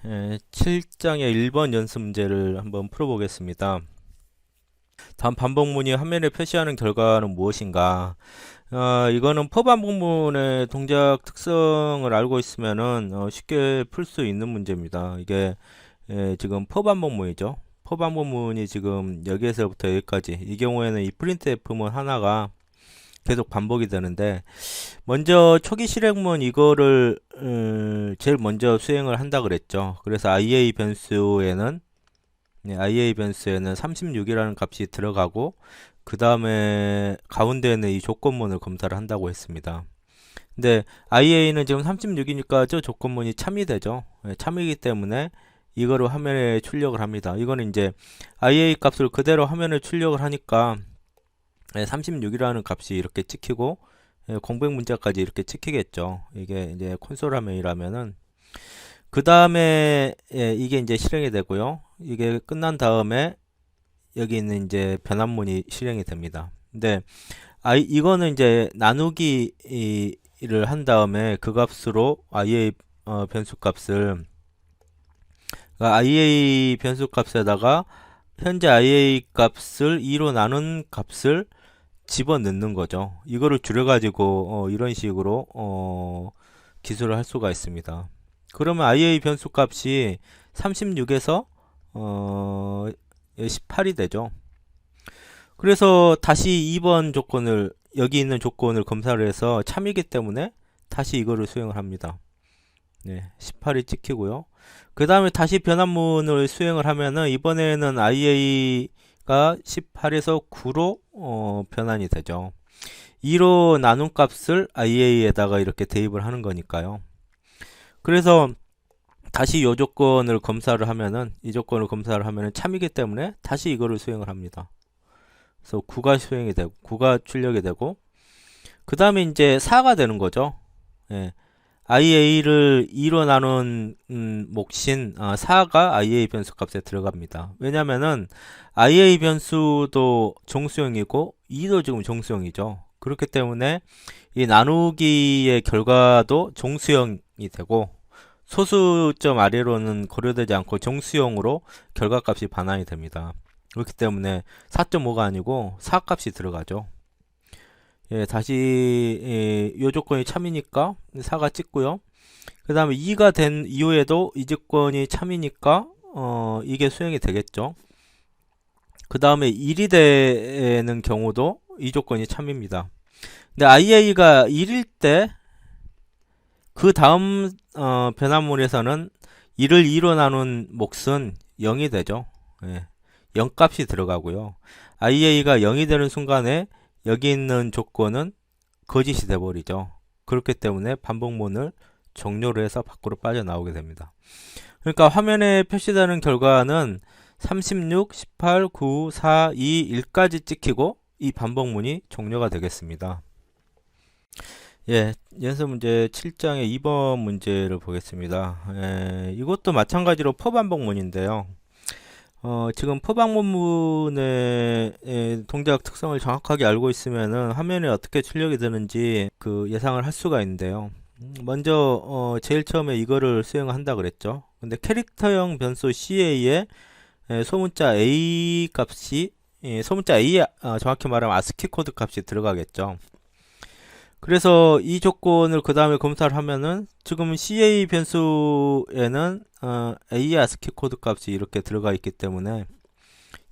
7장의 1번 연습 문제를 한번 풀어보겠습니다. 다음 반복문이 화면에 표시하는 결과는 무엇인가? 이거는 for 반복문의 동작 특성을 알고 있으면은 쉽게 풀 수 있는 문제입니다. 이게 지금 for 반복문이죠. for 반복문이 지금 여기에서부터 여기까지. 이 경우에는 이 printf문 하나가 계속 반복이 되는데, 먼저 초기 실행문 이거를 제일 먼저 수행을 한다 그랬죠. 그래서 IA 변수에는 36이라는 값이 들어가고, 그 다음에 가운데에는 이 조건문을 검사를 한다고 했습니다. 근데 IA는 지금 36이니까 저 조건문이 참이 되죠. 참이기 때문에 이거를 화면에 출력을 합니다. 이거는 이제 IA 값을 그대로 화면에 출력을 하니까 36이라는 값이 이렇게 찍히고, 공백 문자까지 이렇게 찍히겠죠. 이게 이제 콘솔 화면이라면은, 그 다음에 이게 이제 실행이 되고요. 이게 끝난 다음에 여기 있는 이제 변환문이 실행이 됩니다. 근데 이거는 이제 나누기를 한 다음에 그 값으로 IA 변수 값을, 그러니까 IA 변수 값에다가 현재 IA 값을 2로 나눈 값을 집어넣는 거죠. 이거를 줄여가지고 이런 식으로 기술을 할 수가 있습니다. 그러면 IA 변수 값이 36에서 18이 되죠. 그래서 다시 2번 조건을, 여기 있는 조건을 검사를 해서 참이기 때문에 다시 이거를 수행을 합니다. 18이 찍히고요. 그 다음에 다시 변환문을 수행을 하면은 이번에는 IA가 18에서 9로 변환이 되죠. 2로 나눈 값을 IA에다가 이렇게 대입을 하는 거니까요. 그래서 다시 이 조건을 검사를 하면은, 이 조건을 검사를 하면은 참이기 때문에 다시 이거를 수행을 합니다. 그래서 9가 수행이 되고, 9가 출력이 되고, 그 다음에 이제 4가 되는 거죠. IA를 2로 나눈 몫인 4가 IA 변수 값에 들어갑니다. 왜냐면은 IA 변수도 정수형이고 2도 지금 정수형이죠. 그렇기 때문에 이 나누기의 결과도 정수형이 되고, 소수점 아래로는 고려되지 않고 정수형으로 결과값이 반환이 됩니다. 그렇기 때문에 4.5가 아니고 4 값이 들어가죠. 다시 이 조건이 참이니까 4가 찍고요. 그 다음에 2가 된 이후에도 이 조건이 참이니까 이게 수행이 되겠죠. 그 다음에 1이 되는 경우도 이 조건이 참입니다. 근데 IA가 1일 때 그 다음 변환문에서는 1을 2로 나눈 몫은 0이 되죠. 0 값이 들어가고요. IA가 0이 되는 순간에 여기 있는 조건은 거짓이 돼버리죠. 그렇기 때문에 반복문을 종료를 해서 밖으로 빠져나오게 됩니다. 그러니까 화면에 표시되는 결과는 36, 18, 9, 4, 2, 1까지 찍히고 이 반복문이 종료가 되겠습니다. 연습 문제 7장의 2번 문제를 보겠습니다. 이것도 마찬가지로 포반복문인데요. 지금 포반복문의 동작 특성을 정확하게 알고 있으면은 화면에 어떻게 출력이 되는지 그 예상을 할 수가 있는데요. 먼저 제일 처음에 이거를 수행한다 그랬죠. 근데 캐릭터형 변수 CA에 소문자 A 값이, 소문자 A, 정확히 말하면 아스키 코드 값이 들어가겠죠. 그래서 이 조건을 그 다음에 검사를 하면은 지금 CA 변수에는 A 아스키 코드 값이 이렇게 들어가 있기 때문에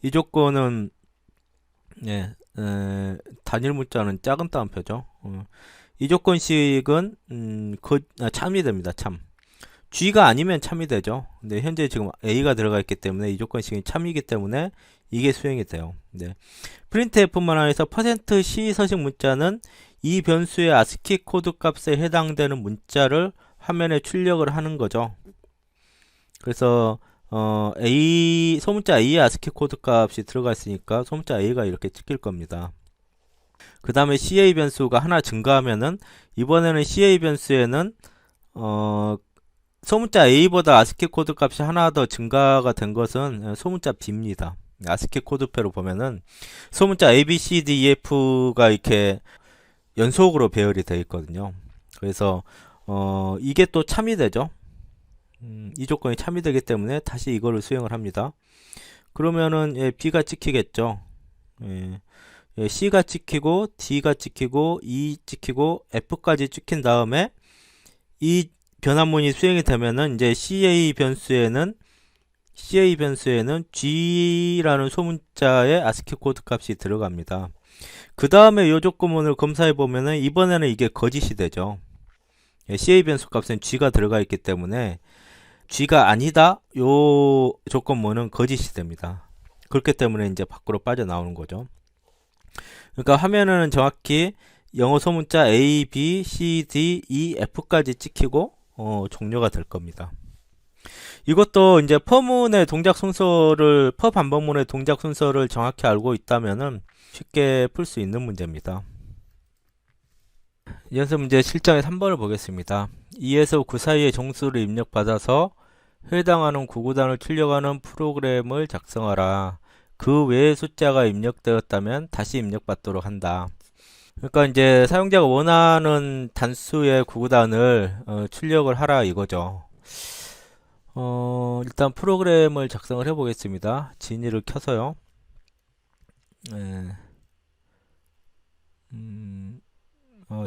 이 조건은 단일 문자는 작은 따옴표죠. 이 조건식은 참이 됩니다. 참. G가 아니면 참이 되죠. 근데 현재 지금 A가 들어가 있기 때문에 이 조건식이 참이기 때문에 이게 수행이 돼요. printf만 하에서 %C 서식 문자는 이 변수의 아스키 코드 값에 해당되는 문자를 화면에 출력을 하는 거죠. 그래서 소문자 A의 아스키 코드 값이 들어가 있으니까 소문자 A가 이렇게 찍힐 겁니다. 그 다음에 CA 변수가 하나 증가하면은 이번에는 CA 변수에는 소문자 A보다 아스키 코드 값이 하나 더 증가가 된 것은 소문자 B입니다. 아스키 코드표로 보면은 소문자 A, B, C, D, E, F가 이렇게 연속으로 배열이 되어 있거든요. 그래서 이게 또 참이 되죠. 이 조건이 참여되기 때문에 다시 이거를 수행을 합니다. 그러면은 예, B가 찍히겠죠. 예, 예, C가 찍히고 D가 찍히고 E 찍히고 F까지 찍힌 다음에 이 변환문이 수행이 되면은 이제 CA 변수에는 G라는 소문자의 ASCII 코드 값이 들어갑니다. 그 다음에 이 조건문을 검사해 보면은 이번에는 이게 거짓이 되죠. 예, CA 변수 값은 G가 들어가 있기 때문에 G가 아니다 요 조건문은 거짓이 됩니다. 그렇기 때문에 이제 밖으로 빠져나오는 거죠. 그러니까 화면에는 정확히 영어 소문자 A, B, C, D, E, F까지 찍히고 종료가 될 겁니다. 이것도 이제 퍼문의 동작 순서를 퍼 반복문의 동작 순서를 정확히 알고 있다면은 쉽게 풀 수 있는 문제입니다. 연습 문제 7장의 3번을 보겠습니다. 2에서 9 사이의 정수를 입력받아서 해당하는 구구단을 출력하는 프로그램을 작성하라. 그 외의 숫자가 입력되었다면 다시 입력받도록 한다. 그러니까 이제 사용자가 원하는 단수의 구구단을 출력을 하라 이거죠. 일단 프로그램을 작성을 해 보겠습니다. 진이를 켜서요.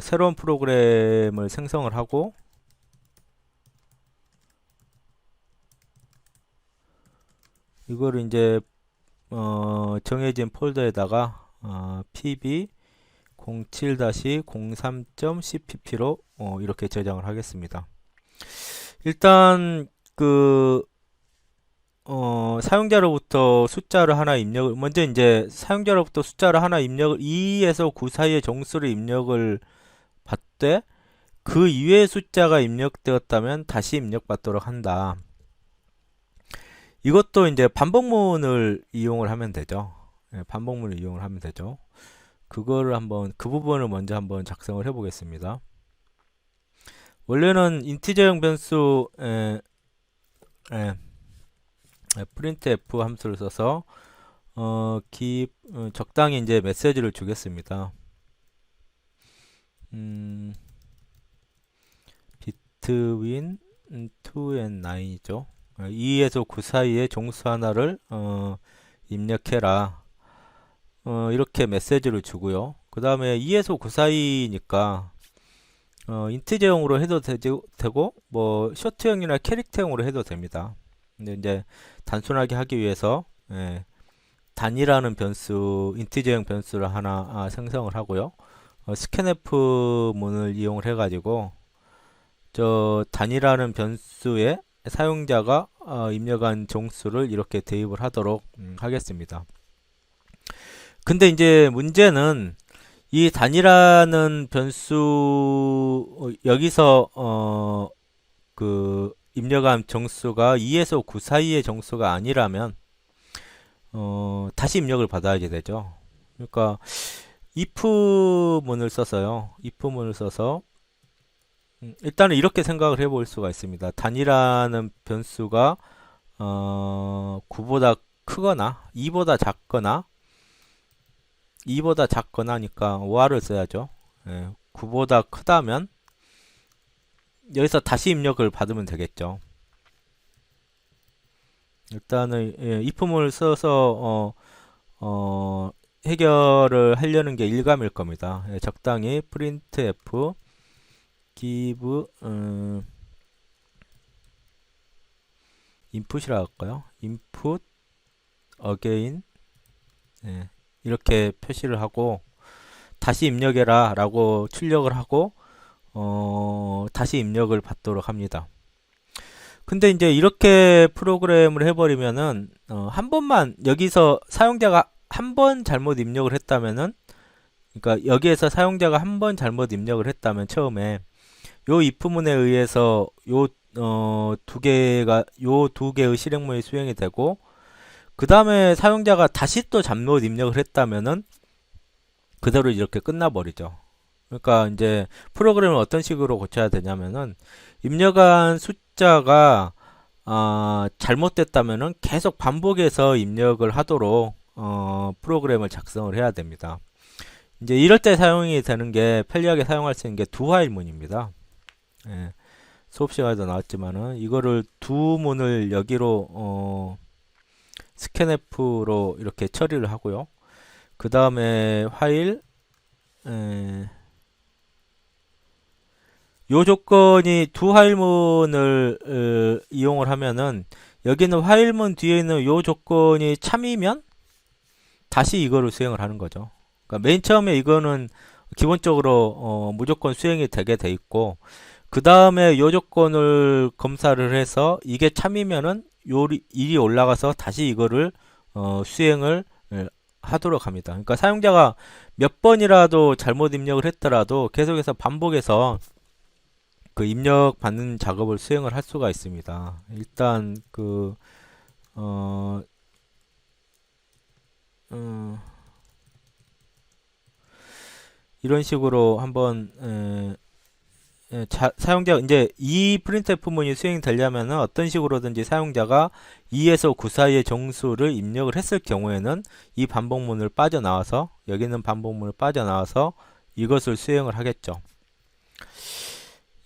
새로운 프로그램을 생성을 하고 이거를 이제 정해진 폴더에다가 pb 07-03.cpp로 이렇게 저장을 하겠습니다. 일단 사용자로부터 숫자를 하나 입력을 먼저 이제 사용자로부터 숫자를 하나 입력을 2에서 9 사이의 정수를 입력을 받되 그 이외의 숫자가 입력되었다면 다시 입력받도록 한다. 이것도 이제 반복문을 이용을 하면 되죠. 네, 반복문을 이용을 하면 되죠. 그거를 한번 그 부분을 먼저 한번 작성을 해 보겠습니다. 원래는 인티저형 변수 printf 함수를 써서 적당히 이제 메시지를 주겠습니다. between 2 and 9이죠. 2에서 9 사이의 정수 하나를 입력해라. 이렇게 메시지를 주고요. 그 다음에 2에서 9 사이니까 인티저형으로 해도 되고 뭐 쇼트형이나 캐릭터형으로 해도 됩니다. 근데 이제 단순하게 하기 위해서 단이라는 변수, 인티저형 변수를 하나 생성을 하고요. scanf 문을 이용을 해가지고 저 단이라는 변수에 사용자가 입력한 정수를 이렇게 대입을 하도록 하겠습니다. 근데 이제 문제는 이 단이라는 변수 여기서 입력한 정수가 2에서 9 사이의 정수가 아니라면 다시 입력을 받아야 되죠. 그러니까 if 문을 써서요. if 문을 써서 일단은 이렇게 생각을 해볼 수가 있습니다. 단이라는 변수가 9보다 크거나 2보다 작거나 2보다 작거나니까 OR을 써야죠. 9보다 크다면 여기서 다시 입력을 받으면 되겠죠. 일단은 if문을 써서 해결을 하려는 게 일감일 겁니다. 적당히 printf give input이라 할까요? input again 이렇게 표시를 하고 다시 입력해라 라고 출력을 하고 다시 입력을 받도록 합니다. 근데 이제 이렇게 프로그램을 해버리면은 한 번만 여기서 사용자가 한 번 잘못 입력을 했다면은 그러니까 여기에서 사용자가 한 번 잘못 입력을 했다면 처음에 요 if문에 의해서 요 두 개의 실행문이 수행이 되고 그 다음에 사용자가 다시 또 잘못 입력을 했다면은 그대로 이렇게 끝나버리죠. 그러니까 이제 프로그램을 어떤 식으로 고쳐야 되냐면은 입력한 숫자가 잘못됐다면은 계속 반복해서 입력을 하도록 프로그램을 작성을 해야 됩니다. 이제 이럴 때 사용이 되는 게 편리하게 사용할 수 있는 게 do while문입니다. 수업 시간에도 나왔지만은 이거를 두 문을 여기로 스캔F로 이렇게 처리를 하고요. 그 다음에 화일 요 조건이 두 화일문을 이용을 하면은 여기는 화일문 뒤에 있는 요 조건이 참이면 다시 이거를 수행을 하는 거죠. 그러니까 맨 처음에 이거는 기본적으로 무조건 수행이 되게 돼 있고 그 다음에 요 조건을 검사를 해서 이게 참이면은 요 일이 올라가서 다시 이거를 수행을 하도록 합니다. 그러니까 사용자가 몇 번이라도 잘못 입력을 했더라도 계속해서 반복해서 그 입력 받는 작업을 수행을 할 수가 있습니다. 일단 이런 식으로 한번 사용자 이제 이 printf 문이 수행되려면은 어떤 식으로든지 사용자가 2에서 9 사이의 정수를 입력을 했을 경우에는 이 반복문을 빠져나와서 여기 있는 반복문을 빠져나와서 이것을 수행을 하겠죠.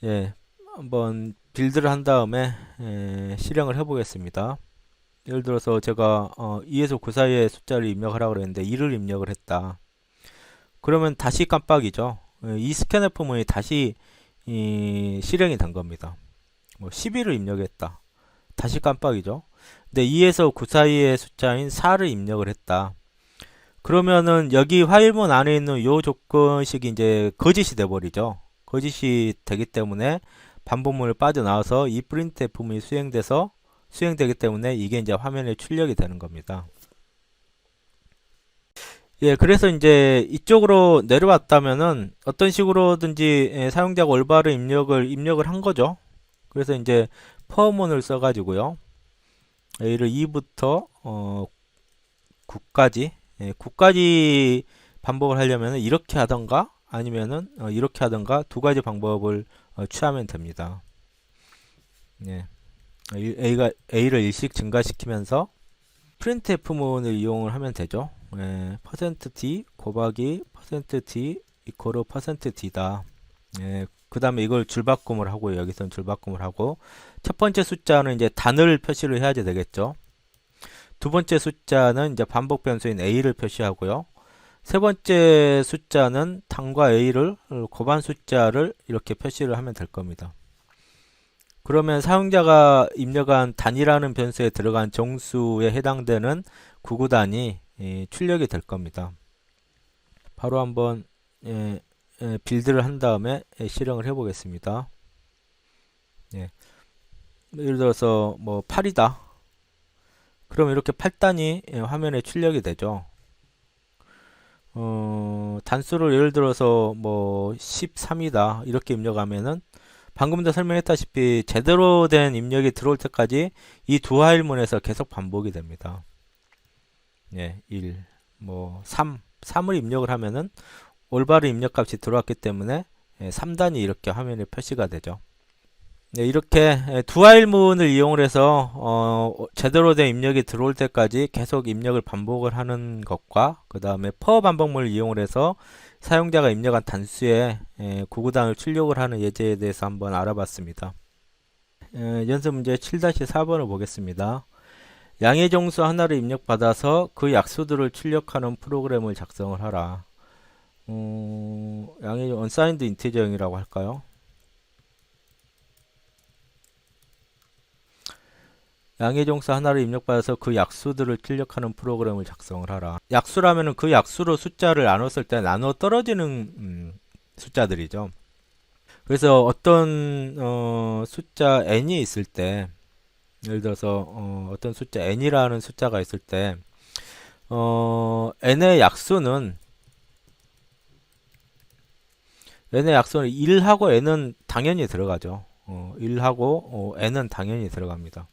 예, 한번 빌드를 한 다음에 실행을 해 보겠습니다. 예를 들어서 제가 2에서 9 사이의 숫자를 입력하라고 그랬는데 2를 입력을 했다. 그러면 다시 깜빡이죠. 이 스캔F 문이 다시 실행이 된 겁니다. 뭐 11을 입력했다. 다시 깜빡이죠. 근데 2에서 9 사이의 숫자인 4를 입력을 했다. 그러면은 여기 화일문 안에 있는 요 조건식이 이제 거짓이 돼 버리죠. 거짓이 되기 때문에 반복문을 빠져나와서 이 printf 문이 수행되기 때문에 이게 이제 화면에 출력이 되는 겁니다. 예, 그래서 이제 이쪽으로 내려왔다면은 어떤 식으로든지 사용자가 올바른 입력을 한 거죠. 그래서 이제 포문을 써가지고요. A를 2부터 9까지 9까지 반복을 하려면 이렇게 하던가 아니면은 이렇게 하던가 두 가지 방법을 취하면 됩니다. 예. A를 일씩 증가시키면서 printf문을 이용을 하면 되죠. %d 곱하기 %d 이코르 %d다. 그 다음에 이걸 줄바꿈을 하고요. 여기서는 줄바꿈을 하고 첫 번째 숫자는 이제 단을 표시를 해야 되겠죠. 두 번째 숫자는 이제 반복 변수인 a를 표시하고요. 세 번째 숫자는 단과 a를 곱한 숫자를 이렇게 표시를 하면 될 겁니다. 그러면 사용자가 입력한 단이라는 변수에 들어간 정수에 해당되는 구구단이 출력이 될 겁니다. 바로 한번 빌드를 한 다음에 실행을 해 보겠습니다. 예를 들어서 뭐 8이다. 그럼 이렇게 8단이 화면에 출력이 되죠. 단수를 예를 들어서 뭐 13이다 이렇게 입력하면은 방금도 설명했다시피 제대로 된 입력이 들어올 때까지 이 두 화일문에서 계속 반복이 됩니다. 1, 뭐 3을 입력을 하면은 올바른 입력 값이 들어왔기 때문에 3단이 이렇게 화면에 표시가 되죠. 이렇게 두 화일문을 이용을 해서 제대로 된 입력이 들어올 때까지 계속 입력을 반복을 하는 것과 그 다음에 for 반복문을 이용을 해서 사용자가 입력한 단수에 구구단을 출력을 하는 예제에 대해서 한번 알아봤습니다. 연습 문제 7-4번을 보겠습니다. 양의 정수 하나를 입력받아서 그 약수들을 출력하는 프로그램을 작성을 하라. 양의 unsigned integer형이라고 할까요? 양의 정수 하나를 입력받아서 그 약수들을 출력하는 프로그램을 작성을 하라. 약수라면은 그 약수로 숫자를 나눴을 때 나눠 떨어지는 숫자들이죠. 그래서 어떤 숫자 n이 있을 때 예를 들어서 어떤 숫자 n이라는 숫자가 있을 때 n의 약수는 1하고 n은 당연히 들어가죠. 1하고 n은 당연히 들어갑니다.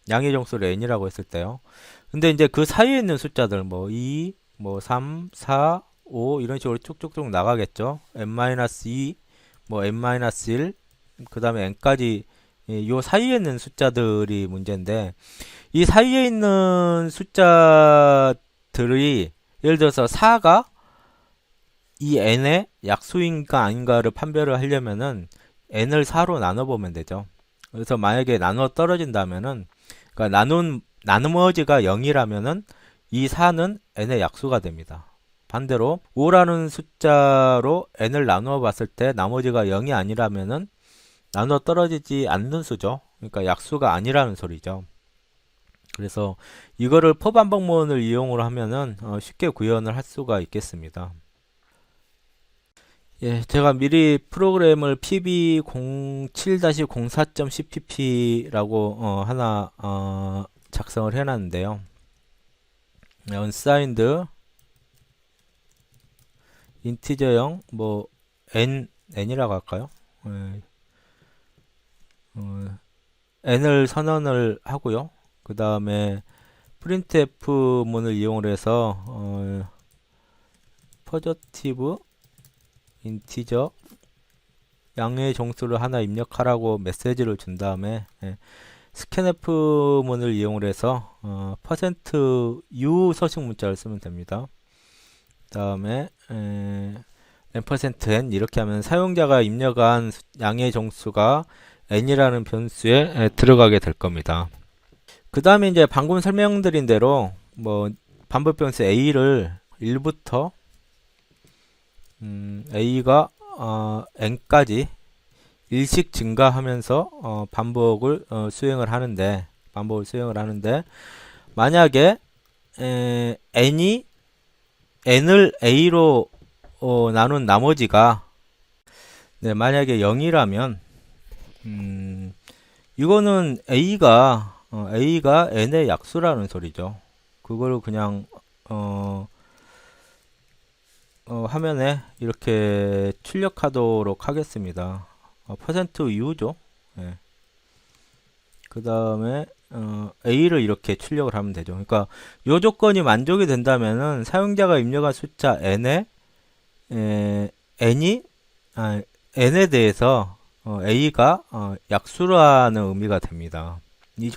양의 정수를 n이라고 했을 때요. 근데 이제 그 사이에 있는 숫자들 뭐 2, 뭐 3, 4, 5 이런 식으로 쭉쭉쭉 나가겠죠. n-2, 뭐 n-1, 그 다음에 n까지 요 사이에 있는 숫자들이 문제인데 이 사이에 있는 숫자들이 예를 들어서 4가 이 n의 약수인가 아닌가를 판별을 하려면은 n을 4로 나눠보면 되죠. 그래서 만약에 나눠 떨어진다면은, 그러니까 나머지가 0이라면은 이 4는 n의 약수가 됩니다. 반대로 5라는 숫자로 n을 나누어 봤을 때 나머지가 0이 아니라면은 나눠 떨어지지 않는 수죠. 그러니까 약수가 아니라는 소리죠. 그래서 이거를 포반복문을 이용을 하면은 쉽게 구현을 할 수가 있겠습니다. 예, 제가 미리 프로그램을 pb07-04.cpp라고 하나 작성을 해놨는데요. unsigned 인티저형 뭐 n이라고 할까요? 예, n을 선언을 하고요. 그 다음에 printf 문을 이용을 해서 포저티브 인티저 양의 정수를 하나 입력하라고 메시지를 준 다음에 scanf 문을 이용을 해서 %u 서식 문자를 쓰면 됩니다. 그 다음에 %n 이렇게 하면 사용자가 입력한 양의 정수가 n이라는 변수에 들어가게 될 겁니다. 그 다음에 이제 방금 설명드린 대로 뭐 반복 변수 a를 1부터 a가 n까지 일씩 증가하면서 반복을 수행을 하는데 만약에 n이 n을 a로 나눈 나머지가 만약에 0이라면 이거는 a가 n의 약수라는 소리죠. 그거를 그냥 화면에 이렇게 출력하도록 하겠습니다. %u죠. 예. 그 다음에 a를 이렇게 출력을 하면 되죠. 그러니까 이 조건이 만족이 된다면은 사용자가 입력한 숫자 n에 n에 대해서 a가 약수라는 의미가 됩니다. 이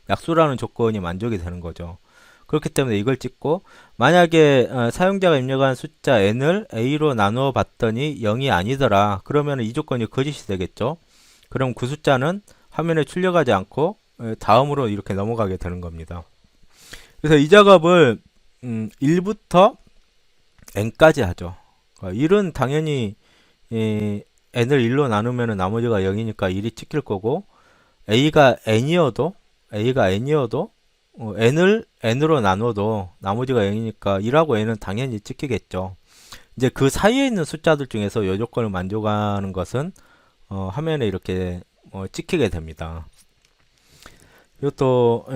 약수라는 조건이 만족이 되는 거죠. 그렇기 때문에 이걸 찍고 만약에 사용자가 입력한 숫자 n을 a로 나누어 봤더니 0이 아니더라. 그러면 이 조건이 거짓이 되겠죠. 그럼 그 숫자는 화면에 출력하지 않고 다음으로 이렇게 넘어가게 되는 겁니다. 그래서 이 작업을 1부터 n까지 하죠. 1은 당연히 n을 1로 나누면 나머지가 0이니까 1이 찍힐 거고 a가 n이어도 n을 n으로 나눠도 나머지가 0이니까 1하고 n은 당연히 찍히겠죠. 이제 그 사이에 있는 숫자들 중에서 이 조건을 만족하는 것은 화면에 이렇게 찍히게 됩니다. 이것도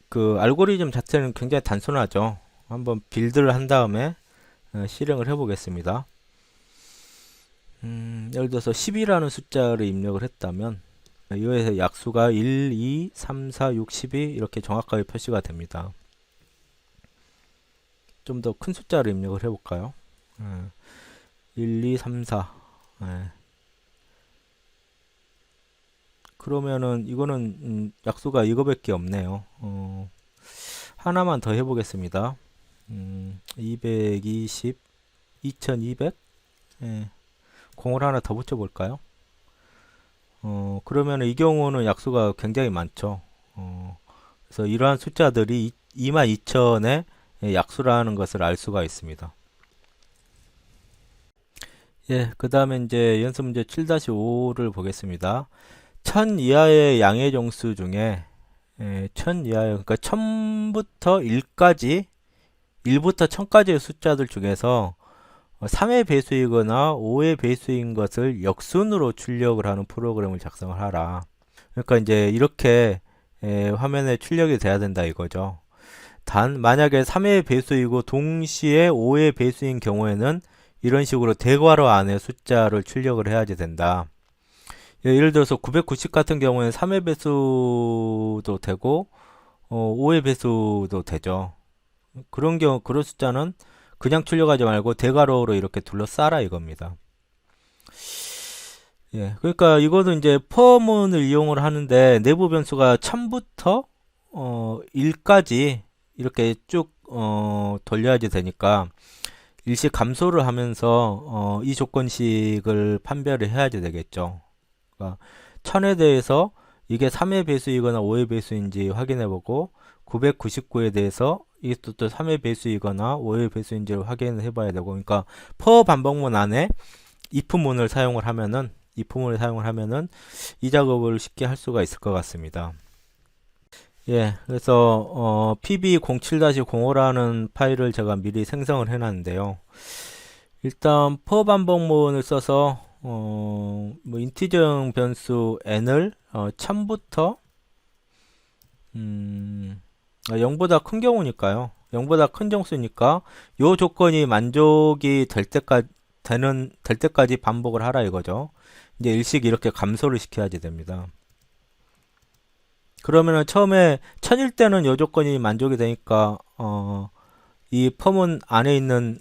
그 알고리즘 자체는 굉장히 단순하죠. 한번 빌드를 한 다음에 실행을 해 보겠습니다. 예를 들어서 10이라는 숫자를 입력을 했다면 이거에서 약수가 1, 2, 3, 4, 6, 12 이렇게 정확하게 표시가 됩니다. 좀 더 큰 숫자를 입력을 해볼까요? 1, 2, 3, 4 그러면은 이거는 약수가 이거밖에 없네요. 하나만 더 해보겠습니다. 220, 2200 공을 하나 더 붙여볼까요? 그러면 이 경우는 약수가 굉장히 많죠. 그래서 이러한 숫자들이 22000의 약수라는 것을 알 수가 있습니다. 예, 그 다음에 이제 연습 문제 7-5를 보겠습니다. 1000 이하의 양의 정수 중에 1000 이하의, 그러니까 1000부터 1까지 1부터 1000까지의 숫자들 중에서 3의 배수이거나 5의 배수인 것을 역순으로 출력을 하는 프로그램을 작성을 하라. 그러니까 이제 이렇게 화면에 출력이 돼야 된다 이거죠. 단 만약에 3의 배수이고 동시에 5의 배수인 경우에는 이런 식으로 대괄호 안에 숫자를 출력을 해야지 된다. 예를 들어서 990 같은 경우에는 3의 배수도 되고 5의 배수도 되죠. 그런 숫자는 그냥 출력하지 말고 대괄호로 이렇게 둘러싸라 이겁니다. 예, 그러니까 이거는 이제 포문을 이용을 하는데 내부 변수가 1000부터 1까지 이렇게 쭉 돌려야지 되니까 일씩 감소를 하면서 이 조건식을 판별을 해야지 되겠죠. 그러니까 1000에 대해서 이게 3의 배수이거나 5의 배수인지 확인해보고 999에 대해서 이게 또 3의 배수이거나 5의 배수인지를 확인을 해봐야 되고, 그러니까 for 반복문 안에 if문을 사용을 하면은 이 작업을 쉽게 할 수가 있을 것 같습니다. 예, 그래서 pb07-05라는 파일을 제가 미리 생성을 해놨는데요. 일단 for 반복문을 써서 뭐 인티저형 변수 n을 1000부터 0보다 큰 경우니까요. 0보다 큰 정수니까 요 조건이 만족이 될 때까지 반복을 하라 이거죠. 이제 일식 이렇게 감소를 시켜야지 됩니다. 그러면은 처음에 1000일 때는 요 조건이 만족이 되니까 이 펌은 안에 있는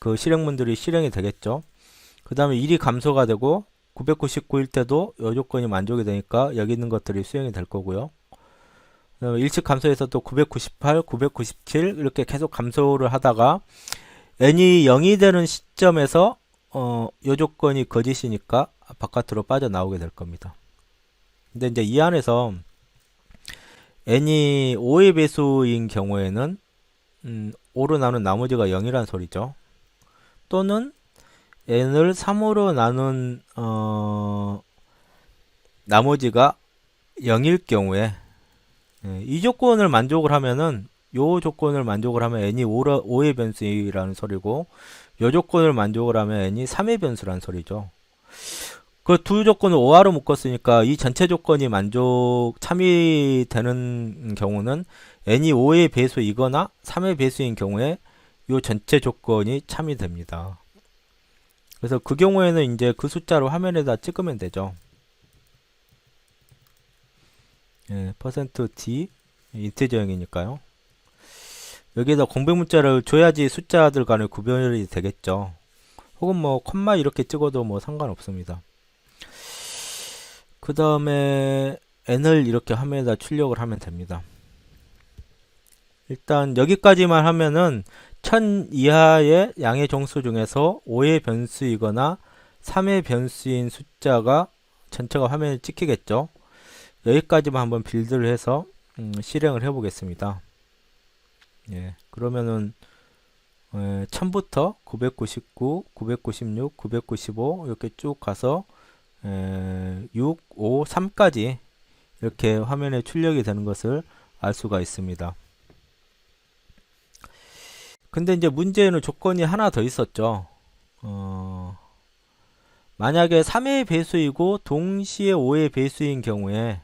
그 실행문들이 실행이 되겠죠. 그 다음에 1이 감소가 되고 999일 때도 요 조건이 만족이 되니까 여기 있는 것들이 수행이 될 거고요. 일식 감소해서 또 998, 997 이렇게 계속 감소를 하다가 n이 0이 되는 시점에서 요 조건이 거짓이니까 바깥으로 빠져나오게 될 겁니다. 근데 이제 이 안에서 n이 5의 배수인 경우에는 5로 나눈 나머지가 0이란 소리죠. 또는 n을 3으로 나눈 나머지가 0일 경우에 이 조건을 만족을 하면은 요 조건을 만족을 하면 n이 5의 변수라는 소리고 요 조건을 만족을 하면 n이 3의 변수라는 소리죠. 그 두 조건을 5하로 묶었으니까 이 전체 조건이 참이되는 경우는 n이 5의 배수이거나 3의 배수인 경우에 요 전체 조건이 참이 됩니다. 그래서 그 경우에는 이제 그 숫자로 화면에다 찍으면 되죠. 예, %d 인티저형이니까요. 여기에다 공백 문자를 줘야지 숫자들 간의 구별이 되겠죠. 혹은 뭐 콤마 이렇게 찍어도 뭐 상관없습니다. 그 다음에 n을 이렇게 화면에다 출력을 하면 됩니다. 일단 여기까지만 하면은 1000 이하의 양의 정수 중에서 5의 변수이거나 3의 변수인 숫자가 전체가 화면에 찍히겠죠. 여기까지만 한번 빌드를 해서 실행을 해 보겠습니다. 예, 그러면은 1000부터 999, 996, 995 이렇게 쭉 가서 6, 5, 3까지 이렇게 화면에 출력이 되는 것을 알 수가 있습니다. 근데 이제 문제에는 조건이 하나 더 있었죠. 만약에 3의 배수이고 동시에 5의 배수인 경우에는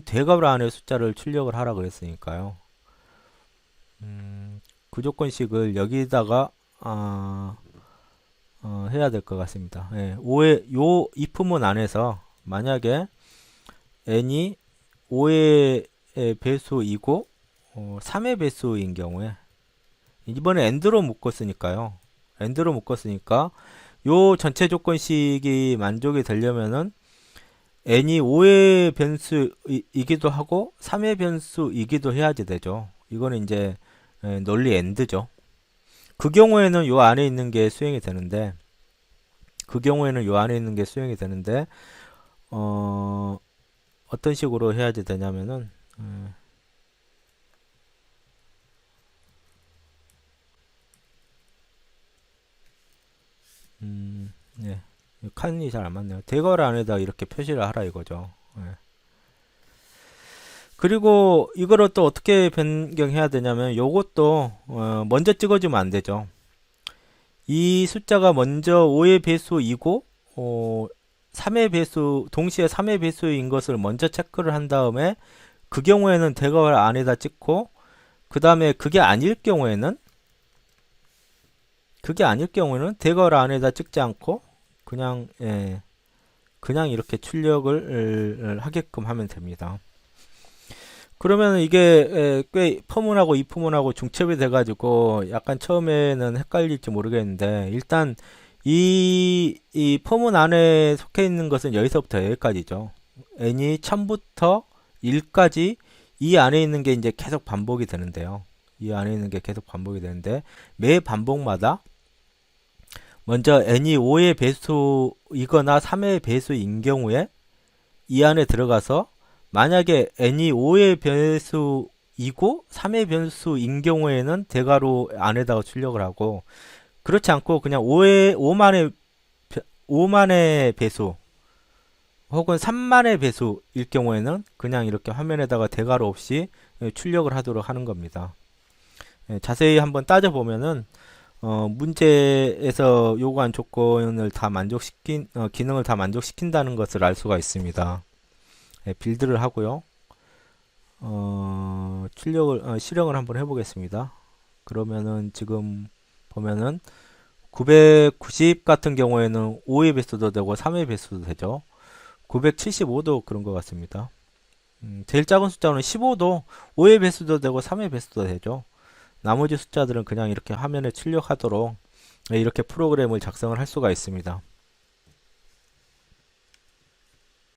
대괄호 안에 숫자를 출력을 하라 그랬으니까요. 그 조건식을 여기다가 해야 될 것 같습니다. 예, 5의 요 if문 안에서 만약에 n이 5의 배수이고 3의 배수인 경우에 이번에 end로 묶었으니까요. end로 묶었으니까 요 전체 조건식이 만족이 되려면은 n이 5의 변수이기도 하고 3의 변수이기도 해야지 되죠. 이거는 이제 논리 end죠. 그 경우에는 요 안에 있는 게 수행이 되는데 어떤 식으로 해야지 되냐면은 예. 칸이 잘 안 맞네요. 대괄호 안에다 이렇게 표시를 하라 이거죠. 예. 그리고 이거를 또 어떻게 변경해야 되냐면 요것도 먼저 찍어주면 안 되죠. 이 숫자가 먼저 5의 배수이고 3의 배수, 동시에 3의 배수인 것을 먼저 체크를 한 다음에 그 경우에는 대괄호 안에다 찍고 그 다음에 그게 아닐 경우에는 대괄호 안에다 찍지 않고 그냥 이렇게 출력을 하게끔 하면 됩니다. 그러면 이게 꽤 펌문하고 if문하고 중첩이 돼가지고 약간 처음에는 헷갈릴지 모르겠는데 일단 이 펌문 안에 속해 있는 것은 여기서부터 여기까지죠. n이 1000부터 1까지 이 안에 있는 게 이제 계속 반복이 되는데요. 매 반복마다 먼저 n이 5의 배수이거나 3의 배수인 경우에 이 안에 들어가서 만약에 n이 5의 변수이고 3의 변수인 경우에는 대괄호 안에다가 출력을 하고, 그렇지 않고 그냥 5만의 배수 혹은 3만의 배수일 경우에는 그냥 이렇게 화면에다가 대괄호 없이 출력을 하도록 하는 겁니다. 자세히 한번 따져보면은 문제에서 요구한 조건을 다 기능을 다 만족시킨다는 것을 알 수가 있습니다. 빌드를 하고요. 실행을 한번 해보겠습니다. 그러면은 지금 보면은 990 같은 경우에는 5의 배수도 되고 3의 배수도 되죠. 975도 그런 것 같습니다. 제일 작은 숫자는 15도 5의 배수도 되고 3의 배수도 되죠. 나머지 숫자들은 그냥 이렇게 화면에 출력하도록 이렇게 프로그램을 작성을 할 수가 있습니다.